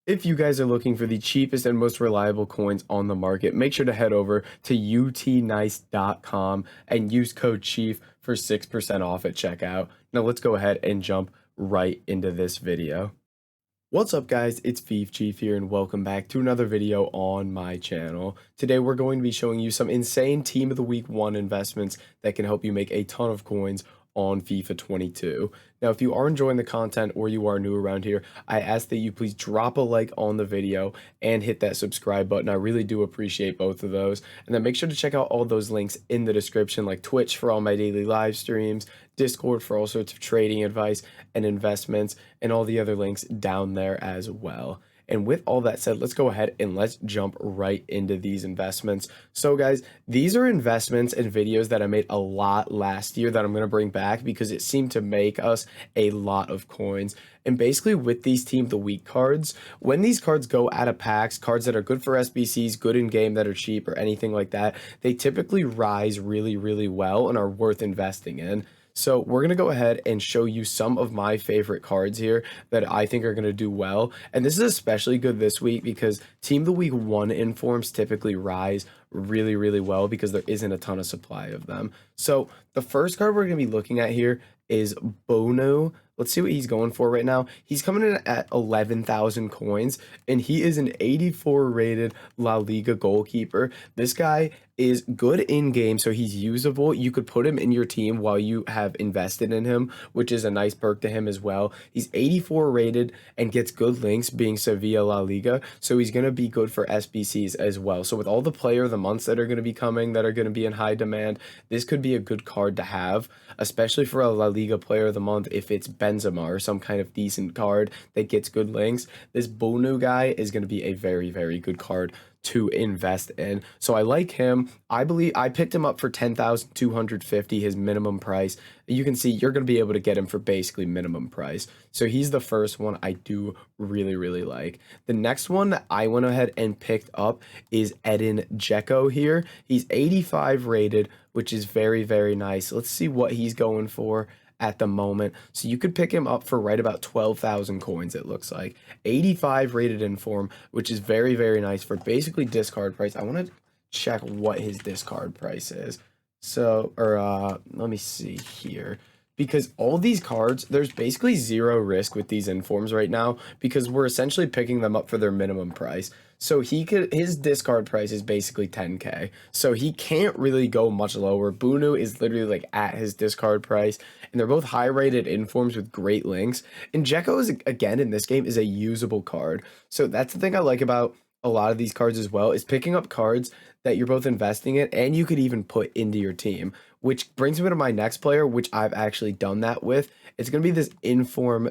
If you guys are looking for the cheapest and most reliable coins on the market, make sure to head over to utnice.com and use code CHIEF for 6% off at checkout. Now let's go ahead and jump right into this video. What's up guys, it's Fifa Chief here and welcome back to another video on my channel. Today we're going to be showing you some insane Team of the Week 1 investments that can help you make a ton of coins on FIFA 22. Now, if you are enjoying the content or you are new around here, I ask that you please drop a like on the video and hit that subscribe button. I really do appreciate both of those. And then make sure to check out all those links in the description, like Twitch for all my daily live streams, Discord for all sorts of trading advice and investments, and all the other links down there as well. And with all that said, let's go ahead and let's jump right into these investments. So guys, these are investments and videos that I made a lot last year that I'm going to bring back because it seemed to make us a lot of coins. And basically with these Team of the Week cards, when these cards go out of packs, cards that are good for SBCs, good in game that are cheap or anything like that, they typically rise really, really well and are worth investing in. So we're going to go ahead and show you some of my favorite cards here that I think are going to do well. And this is especially good this week because Team of the Week 1 informs typically rise really, really well because there isn't a ton of supply of them. So the first card we're going to be looking at here is Bono. Let's see what he's going for right now. He's coming in at 11,000 coins, and he is an 84 rated La Liga goalkeeper. This guy is good in game, so he's usable. You could put him in your team while you have invested in him, which is a nice perk to him as well. He's 84 rated and gets good links being Sevilla La Liga, so he's going to be good for SBCs as well. So with all the player of the months that are going to be coming, that are going to be in high demand, this could be a good card to have, especially for a La Liga player of the month if it's Benzema or some kind of decent card that gets good links. This Bono guy is going to be a very, very good card to invest in. So I like him. I believe I picked him up for 10,250, his minimum price. You can see you're going to be able to get him for basically minimum price. So he's the first one I do really, really like. The next one that I went ahead and picked up is Edin Dzeko here. He's 85 rated, which is very, very nice. Let's see what he's going for at the moment. So you could pick him up for right about 12,000 coins, it looks like. 85 rated inform, which is very, very nice for basically discard price. I want to check what his discard price is. So, let me see here. Because all these cards, there's basically zero risk with these informs right now because we're essentially picking them up for their minimum price. So his discard price is basically 10k. So he can't really go much lower. Bunu is literally like at his discard price, and they're both high rated informs with great links. And Dzeko is, again, in this game is a usable card. So that's the thing I like about a lot of these cards as well, is picking up cards that you're both investing in and you could even put into your team, which brings me to my next player, which I've actually done that with. It's going to be this inform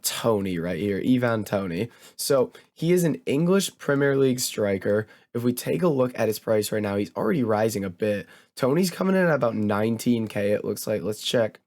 Tony right here, Ivan Tony. So he is an English Premier League striker. If we take a look at his price right now, he's already rising a bit. Tony's coming in at about 19k, it looks like. Let's check.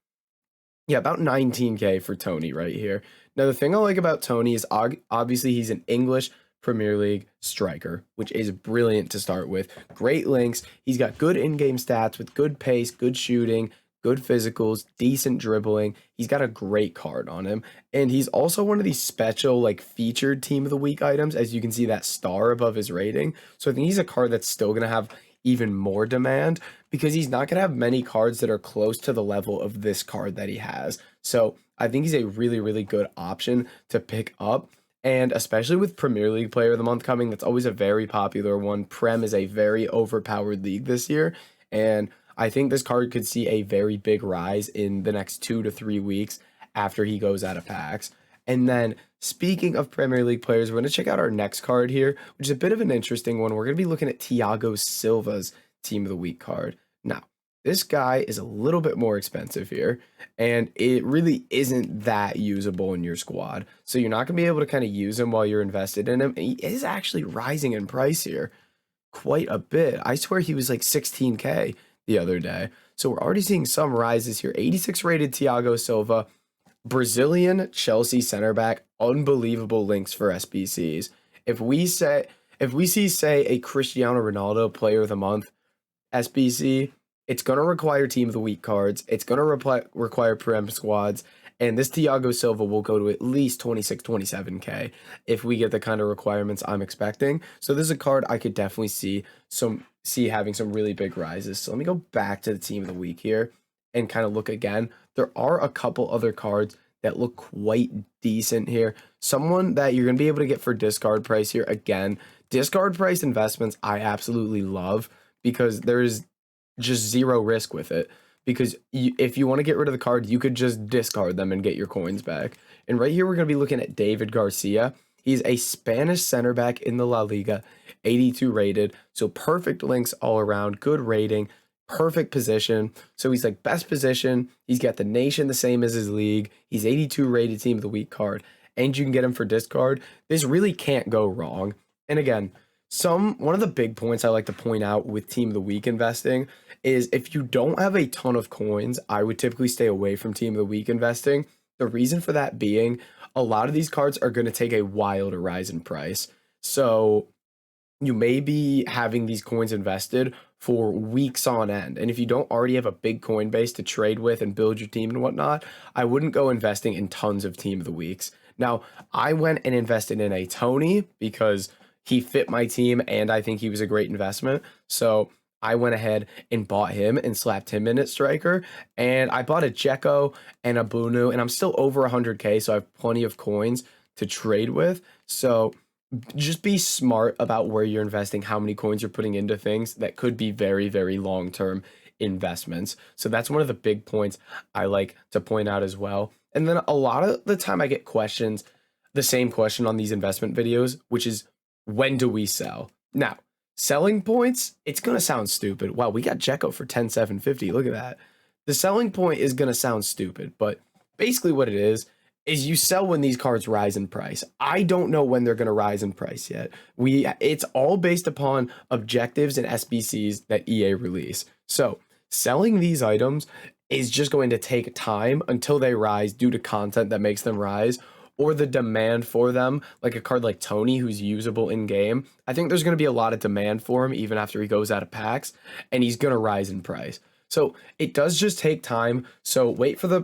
Yeah, about 19k for Tony right here. Now, the thing I like about Tony is obviously he's an English Premier League striker, which is brilliant to start with. Great links. He's got good in-game stats with good pace, good shooting, good physicals, decent dribbling. He's got a great card on him. And he's also one of these special, like, featured Team of the Week items, as you can see that star above his rating. So I think he's a card that's still going to have even more demand because he's not going to have many cards that are close to the level of this card that he has. So I think he's a really, really good option to pick up. And especially with Premier League Player of the Month coming, that's always a very popular one. Prem is a very overpowered league this year, and I think this card could see a very big rise in the next 2 to 3 weeks after he goes out of packs. And then, speaking of Premier League players, we're going to check out our next card here, which is a bit of an interesting one. We're going to be looking at Thiago Silva's Team of the Week card. Now, this guy is a little bit more expensive here, and it really isn't that usable in your squad. So you're not going to be able to kind of use him while you're invested in him. And he is actually rising in price here quite a bit. I swear he was like 16k the other day. So we're already seeing some rises here. 86 rated Thiago Silva, Brazilian Chelsea center back, unbelievable links for SBCs. If we see, say, a Cristiano Ronaldo player of the month SBC, it's going to require Team of the Week cards. It's going to require Prem squads. And this Thiago Silva will go to at least 26, 27K if we get the kind of requirements I'm expecting. So this is a card I could definitely see having some really big rises. So let me go back to the team of the week here and kind of look again. There are a couple other cards that look quite decent here. Someone that you're going to be able to get for discard price here. Again, discard price investments I absolutely love because there's just zero risk with it. Because if you want to get rid of the card, you could just discard them and get your coins back. And right here, we're going to be looking at David Garcia. He's a Spanish center back in the La Liga, 82 rated. So perfect links all around, good rating, perfect position. So he's like best position. He's got the nation the same as his league. He's 82 rated team of the week card. And you can get him for discard. This really can't go wrong. And again, one of the big points I like to point out with team of the week investing is if you don't have a ton of coins, I would typically stay away from team of the week investing. The reason for that being a lot of these cards are going to take a while to rise in price. So you may be having these coins invested for weeks on end. And if you don't already have a big coin base to trade with and build your team and whatnot, I wouldn't go investing in tons of team of the weeks. Now, I went and invested in a Tony because he fit my team and I think he was a great investment. So I went ahead and bought him and slapped him in at striker. And I bought a Dzeko and a Bunu, and I'm still over 100K, so I have plenty of coins to trade with. So just be smart about where you're investing, how many coins you're putting into things that could be very, very long-term investments. So that's one of the big points I like to point out as well. And then a lot of the time I get questions, the same question on these investment videos, which is, when do we sell? Now, selling points, it's going to sound stupid. Wow, we got Dzeko for 10,750. Look at that. The selling point is going to sound stupid, but basically what it is you sell when these cards rise in price. I don't know when they're going to rise in price yet. It's all based upon objectives and SBCs that EA release. So selling these items is just going to take time until they rise due to content that makes them rise, or the demand for them, like a card like Tony, who's usable in game. I think there's going to be a lot of demand for him even after he goes out of packs, and he's going to rise in price. So it does just take time. So wait for the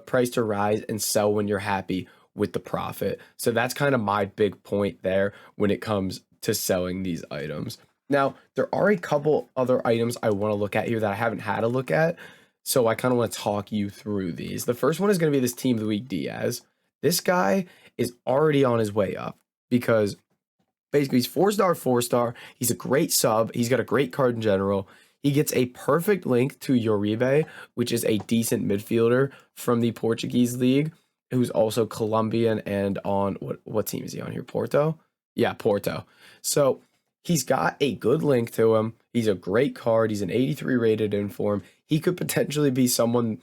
price to rise and sell when you're happy with the profit. So that's kind of my big point there when it comes to selling these items. Now, there are a couple other items I want to look at here that I haven't had a look at. So I kind of want to talk you through these. The first one is going to be this Team of the Week Diaz. This guy is already on his way up because basically he's 4-star, 4-star. He's a great sub. He's got a great card in general. He gets a perfect link to Uribe, which is a decent midfielder from the Portuguese league, who's also Colombian and on what team is he on here? Porto? Yeah, Porto. So he's got a good link to him. He's a great card. He's an 83 rated inform. He could potentially be someone,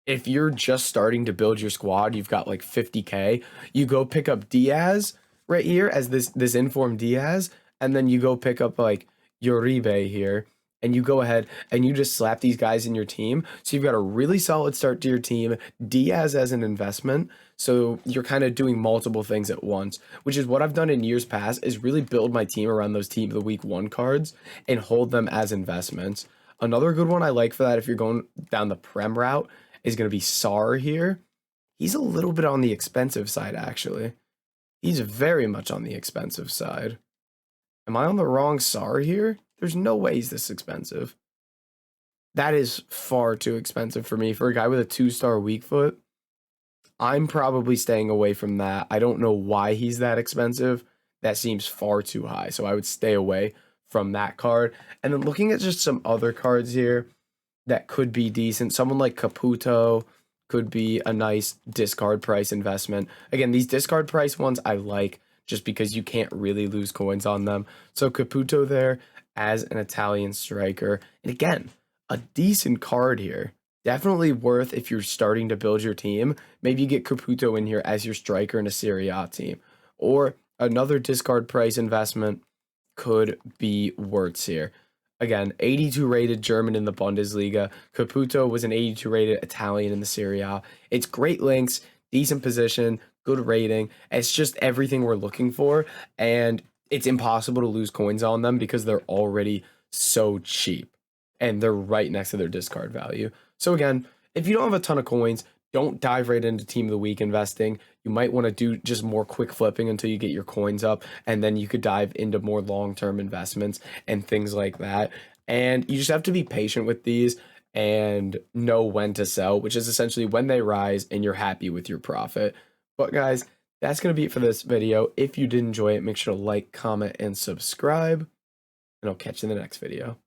if you're just starting to build your squad, you've got like 50K, you go pick up Diaz right here as this inform Diaz, and then you go pick up like Uribe here, and you go ahead and you just slap these guys in your team. So you've got a really solid start to your team, Diaz as an investment. So you're kind of doing multiple things at once, which is what I've done in years past, is really build my team around those Team of the Week 1 cards and hold them as investments. Another good one I like for that, if you're going down the Prem route, is going to be Sar here. He's a little bit on the expensive side, actually. He's very much on the expensive side. Am I on the wrong Sar here? There's no way he's this expensive. That is far too expensive for me. For a guy with a 2-star weak foot, I'm probably staying away from that. I don't know why he's that expensive. That seems far too high. So I would stay away from that card. And then looking at just some other cards here that could be decent. Someone like Caputo could be a nice discard price investment. Again, these discard price ones I like just because you can't really lose coins on them. So Caputo there as an Italian striker. And again, a decent card here. Definitely worth if you're starting to build your team. Maybe you get Caputo in here as your striker in a Serie A team. Or another discard price investment could be Wirtz here. Again, 82 rated German in the Bundesliga. Caputo was an 82 rated Italian in the Serie A. It's great links, decent position, good rating. It's just everything we're looking for. And it's impossible to lose coins on them because they're already so cheap and they're right next to their discard value. So again, if you don't have a ton of coins, don't dive right into team of the week investing. You might want to do just more quick flipping until you get your coins up, and then you could dive into more long-term investments and things like that. And you just have to be patient with these and know when to sell, which is essentially when they rise and you're happy with your profit. But guys, that's going to be it for this video. If you did enjoy it, make sure to like, comment, and subscribe, and I'll catch you in the next video.